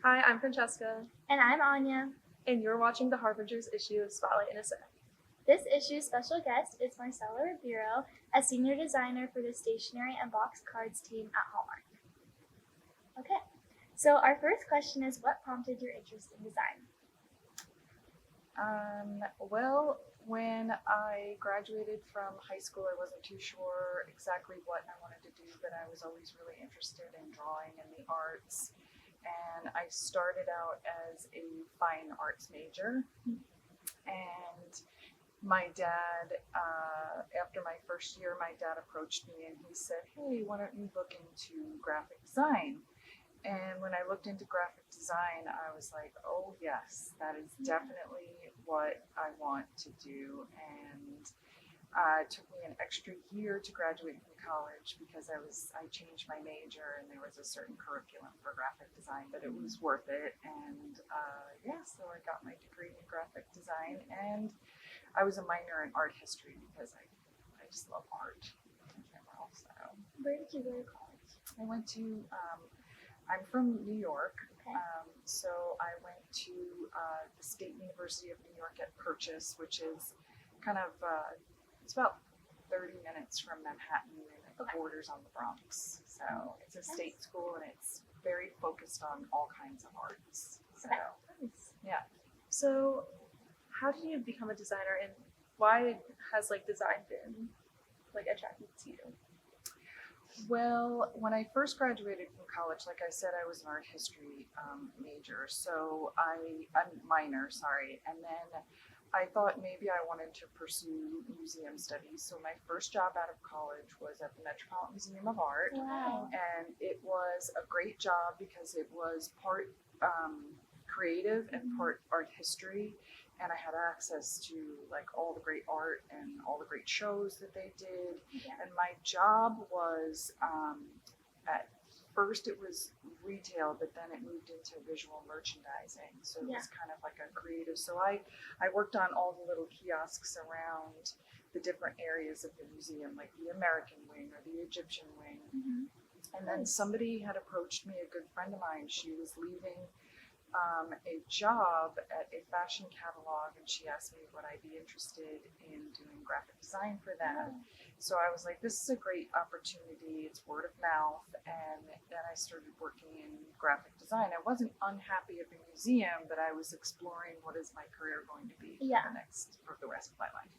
Hi, I'm Francesca, And I'm Anya. and you're watching the Harbinger's issue of Spotlight in a Sec. This issue's special guest is Marcela Riberio, a senior designer for the stationery and box cards team at Hallmark. Okay, so our first question is, what prompted your interest in design? Well, when I graduated from high school, I wasn't too sure exactly what I wanted to do, but I was always really interested in drawing and the arts. And I started out as a fine arts major. And my dad, after my first year, my dad approached me and he said, "Hey, why don't you look into graphic design?" And when I looked into graphic design, I was like, oh, yes, that is definitely what I want to do. And it took me an extra year to graduate from college because I changed my major and there was a certain curriculum for graphic design, but it was worth it. And so I got my degree in graphic design, and I was a minor in art history because I just love art in general. So Where did you go to college? I went to I'm from New York, Okay. so I went to the State University of New York at Purchase, which is kind of, it's about 30 minutes from Manhattan, and it borders on the Bronx. So it's a state school, and it's very focused on all kinds of arts. So, Nice. yeah. So, how did you become a designer, and why has design been attractive to you? Well, when I first graduated from college, like I said, I was an art history major, so I'm minor, sorry, and then I thought maybe I wanted to pursue museum studies. So my first job out of college was at the Metropolitan Museum of Art, Wow. and it was a great job because it was part creative and part art history, and I had access to all the great art and all the great shows that they did. Yeah. And my job was at first it was retail, but then it moved into visual merchandising. So it was kind of like a creative. So I worked on all the little kiosks around the different areas of the museum, like the American wing or the Egyptian wing. Mm-hmm. And then somebody had approached me, a good friend of mine. She was leaving a job at a fashion catalog, and she asked me would I be interested in doing graphic design for them. So I was like, this is a great opportunity. It's word of mouth. And then I started working in graphic design. I wasn't unhappy at the museum, but I was exploring what is my career going to be for the rest of my life.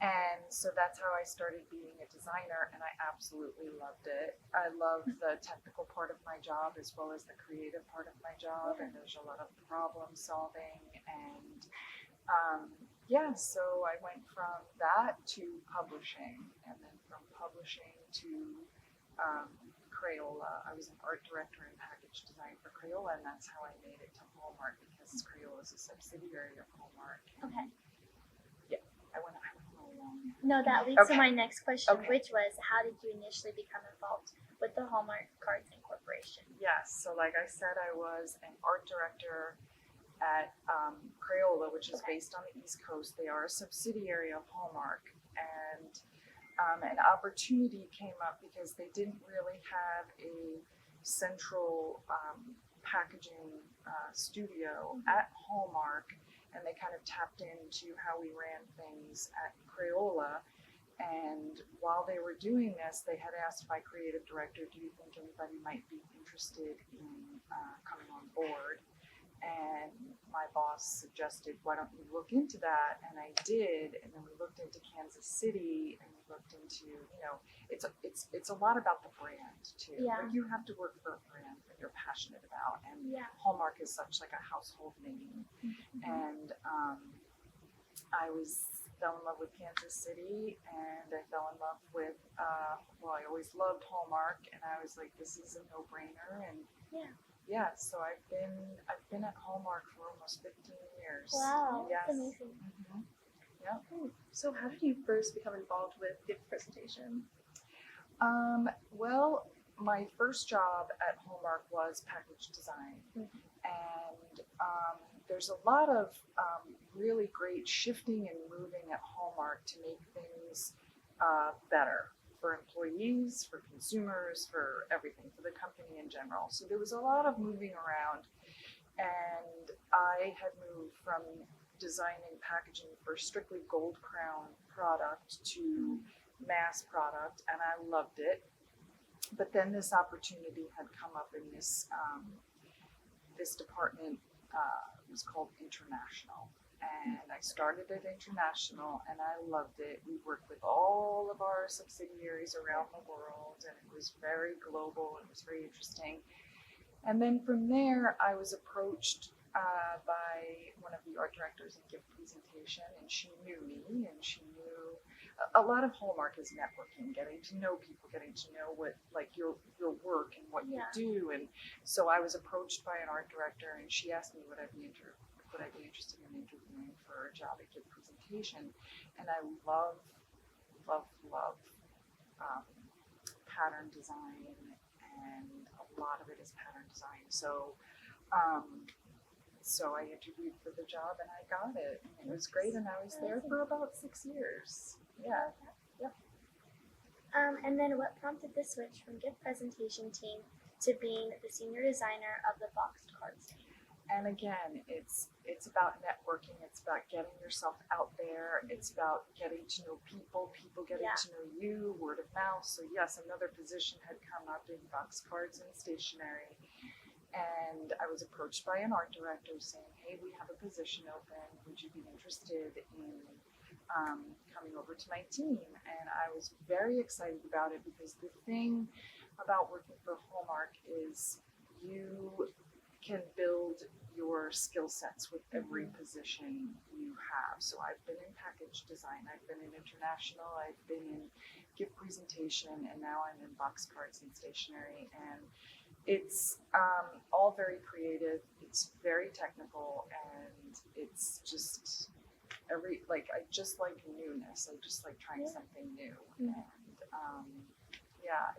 And so that's how I started being a designer, and I absolutely loved it. I love the technical part of my job as well as the creative part of my job, and there's a lot of problem solving. And so I went from that to publishing, and then from publishing to Crayola. I was an art director in package design for Crayola, and that's how I made it to Hallmark, because Crayola is a subsidiary of Hallmark. Okay. Yeah, I went a little long. No, that leads to Okay. my next question, Okay. which was, how did you initially become involved with the Hallmark Cards Incorporation? Yes, so like I said, I was an art director at Crayola, which is based on the East Coast. They are a subsidiary of Hallmark, and an opportunity came up because they didn't really have a central packaging studio at Hallmark, and they kind of tapped into how we ran things at Crayola. And while they were doing this, they had asked my creative director, do you think anybody might be interested in coming on board? And my boss suggested, why don't you look into that? And I did. And then we looked into Kansas City, and we looked into, it's a lot about the brand too. Yeah. Like, you have to work for a brand that you're passionate about. And Yeah. Hallmark is such a household name. Mm-hmm. And I fell in love with Kansas City, and I fell in love with, I always loved Hallmark, and I was like, this is a no-brainer. And so I've been at Hallmark for almost 15 years. Wow, Yes. that's amazing. Mm-hmm. Yeah. So, how did you first become involved with gift presentation? Well, my first job at Hallmark was package design, and there's a lot of really great shifting and moving at Hallmark to make things better. for employees, for consumers, for everything, for the company in general. So there was a lot of moving around, and I had moved from designing packaging for strictly Gold Crown product to mass product, and I loved it. But then this opportunity had come up in this this department. It was called International, and I started at International, and I loved it. We worked with all of our subsidiaries around the world, and it was very global. It was very interesting. And then from there, I was approached by one of the art directors in Gift Presentation, and she knew me, and she knew a lot of Hallmark is networking, getting to know people, getting to know what, like, your work and what you do. And so I was approached by an art director, and she asked me would I be interested in interviewing for a job at Gift Presentation. And I love pattern design, and a lot of it is pattern design. So so I interviewed for the job, and I got it, and it was great, and I was there for about 6 years. Yeah. Yep. And then what prompted the switch from gift presentation team to being the senior designer of the boxed cards? And again, it's about networking. It's about getting yourself out there. It's about getting to know people getting to know you, word of mouth. So yes, another position had come up in box cards and stationery. And I was approached by an art director saying, hey, we have a position open. Would you be interested in coming over to my team? And I was very excited about it, because the thing about working for Hallmark is you can build your skill sets with every position you have. So I've been in package design, I've been in international, I've been in gift presentation, and now I'm in box cards and stationery. And it's all very creative, it's very technical, and it's just I just like newness. I just like trying something new. And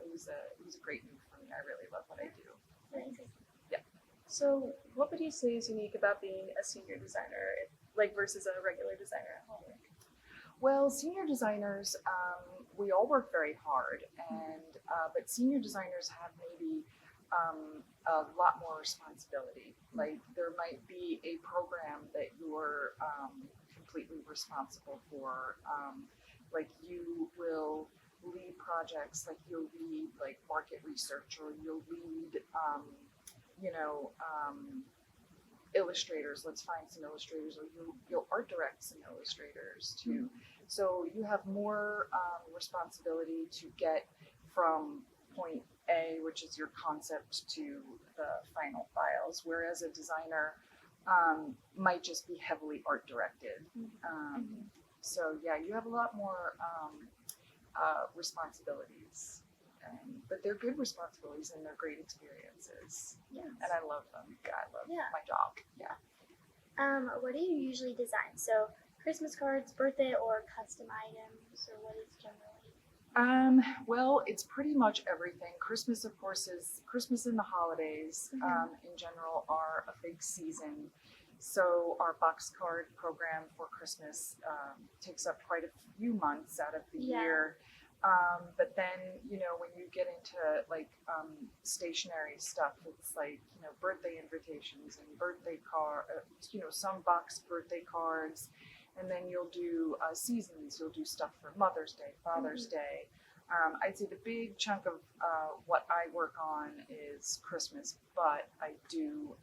it was a great move for me. I really love what I do. Amazing. So what would you say is unique about being a senior designer, like versus a regular designer at Hallmark? Well, senior designers, we all work very hard, and but senior designers have maybe a lot more responsibility. Like there might be a program that you're completely responsible for. Like you will lead projects, like you'll lead like market research, or you'll lead illustrators. Let's find some illustrators, or you'll art direct some illustrators too. So you have more responsibility to get from point A, which is your concept, to the final files, whereas a designer might just be heavily art directed. So yeah, you have a lot more responsibilities, but they're good responsibilities, and they're great experiences. Yes. And I love them. Yeah, I love my job. Yeah. What do you usually design? So Christmas cards, birthday, or custom items, or what is generally? Well, it's pretty much everything. Christmas, of course, is Christmas, and the holidays in general are a big season. So our box card program for Christmas takes up quite a few months out of the year. But then, when you get into like stationery stuff, it's like, birthday invitations and birthday some boxed birthday cards. And then you'll do seasons, you'll do stuff for Mother's Day, Father's Day. I'd say the big chunk of what I work on is Christmas, but I do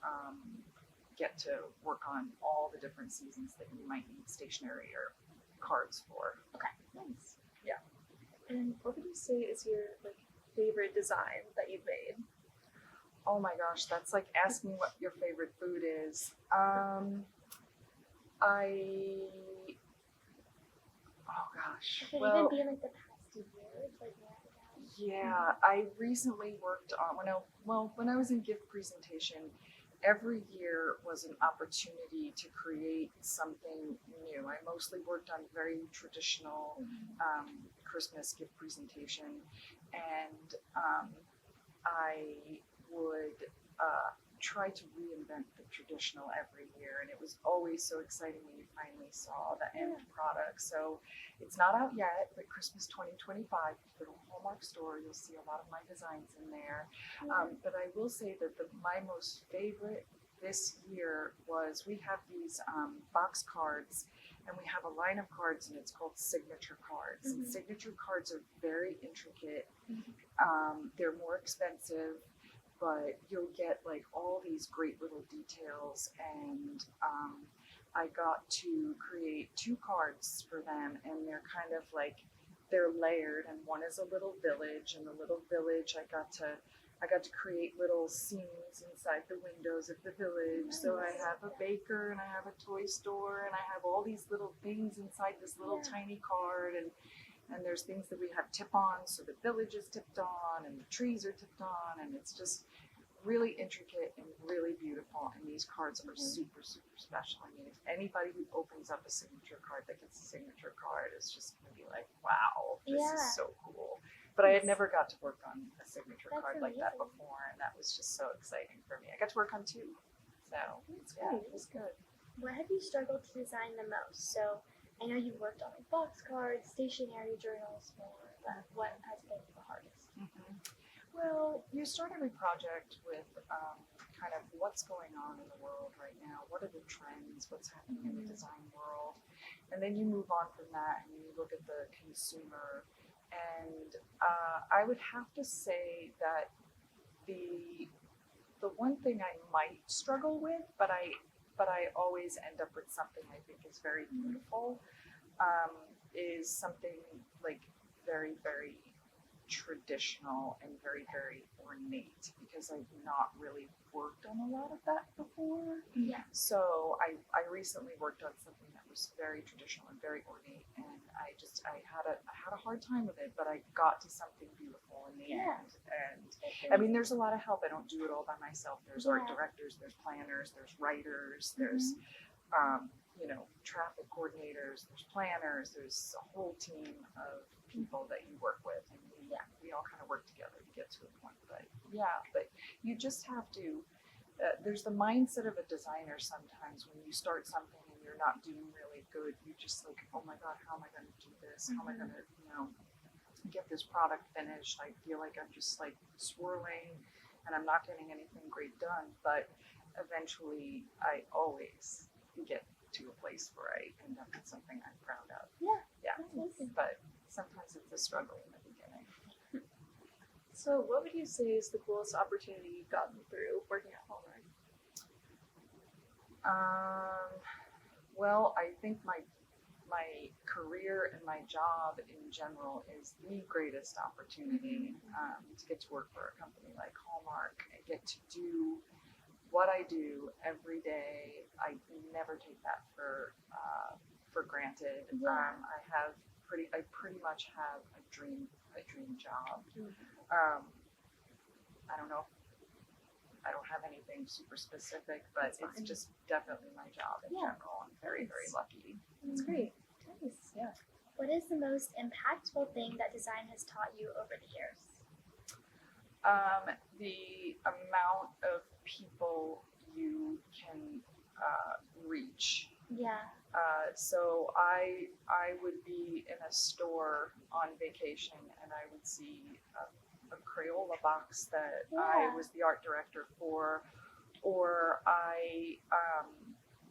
get to work on all the different seasons that you might need stationery or cards for. Okay, nice. Yeah. And what would you say is your favorite design that you've made? Oh my gosh, that's like asking what your favorite food is. Even be in the past years, Yeah, I recently worked on when I was in gift presentation. Every year was an opportunity to create something new. I mostly worked on very traditional Christmas gift presentation, and I would try to reinvent the traditional every year, and it was always so exciting when you finally saw the end product. So it's not out yet, but Christmas 2025, if you go to a Hallmark store, you'll see a lot of my designs in there. But I will say that my most favorite this year was, we have these box cards, and we have a line of cards, and it's called signature cards. And signature cards are very intricate. They're more expensive, but you'll get like all these great little details. And I got to create 2 cards for them, and they're kind of like, they're layered, and one is a little village, and the little village I got to create little scenes inside the windows of the village. Nice. So I have a baker, and I have a toy store, and I have all these little things inside this little tiny card, and there's things that we have tip-ons, so the village is tipped on, and the trees are tipped on, and it's just really intricate and really beautiful, and these cards are super, super special. I mean, if anybody who opens up a signature card that gets a signature card is just going to be like, wow, this is so cool. But I had never got to work on a signature card like that before, and that was just so exciting for me. I got to work on 2, so it was good. What have you struggled to design the most? So I know you've worked on like box cards, stationery journals, more, but what has been the hardest? Well, you start every project with kind of what's going on in the world right now. What are the trends? What's happening in the design world? And then you move on from that, and you look at the consumer. And I would have to say that the one thing I might struggle with, but I always end up with something I think is very beautiful, is something like very, very traditional and very, very ornate, because I've not really worked on a lot of that before. So I recently worked on something that was very traditional and very ornate, and I had a hard time with it, but I got to something beautiful in the end. And I mean, there's a lot of help. I don't do it all by myself. There's art directors, there's planners, there's writers, there's traffic coordinators, there's planners, there's a whole team of people that you work with, and we all kind of work together to get to a point. But you just have to, there's the mindset of a designer sometimes when you start something and you're not doing really good. You just like, oh my God, how am I going to do this? How am I going to, get this product finished? I feel like I'm just like swirling and I'm not getting anything great done. But eventually I always get to a place where I end up with something I'm proud of. But sometimes it's a struggle in the beginning. So what would you say is the coolest opportunity you've gotten through working at Hallmark? Well, I think my career and my job in general is the greatest opportunity to get to work for a company like Hallmark. I get to do what I do every day. I never take that for granted. I pretty much have a dream job. I don't know. I don't have anything super specific, but it's just definitely my job in general. I'm very, very lucky. That's great. Nice. Yeah. What is the most impactful thing that design has taught you over the years? The amount of people you can reach. So I would be in a store on vacation, and I would see a Crayola box that I was the art director for, or I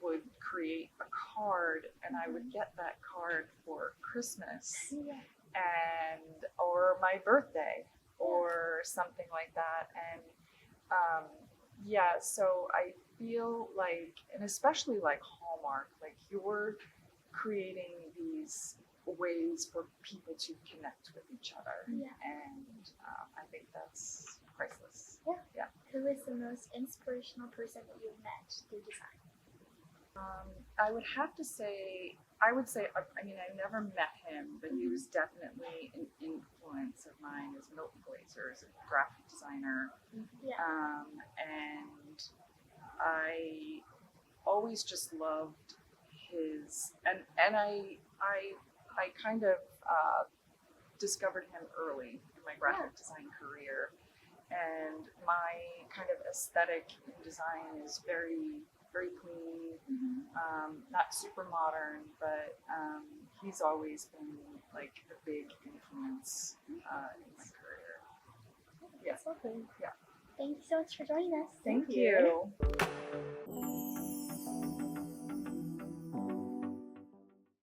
would create a card, and I would get that card for Christmas and or my birthday or something like that. And so I feel like, and especially like Hallmark, like you're creating these ways for people to connect with each other, and I think that's priceless. Who is the most inspirational person that you've met through design? I would say, I mean, I never met him, but he was definitely an influence of mine. Is Milton Glaser, is a graphic designer, and I always just loved his, and I kind of discovered him early in my graphic design career, and my kind of aesthetic in design is very, very clean, not super modern, but he's always been like a big influence in my career. Yeah. That's lovely. Yeah. Thank you so much for joining us. Thank you.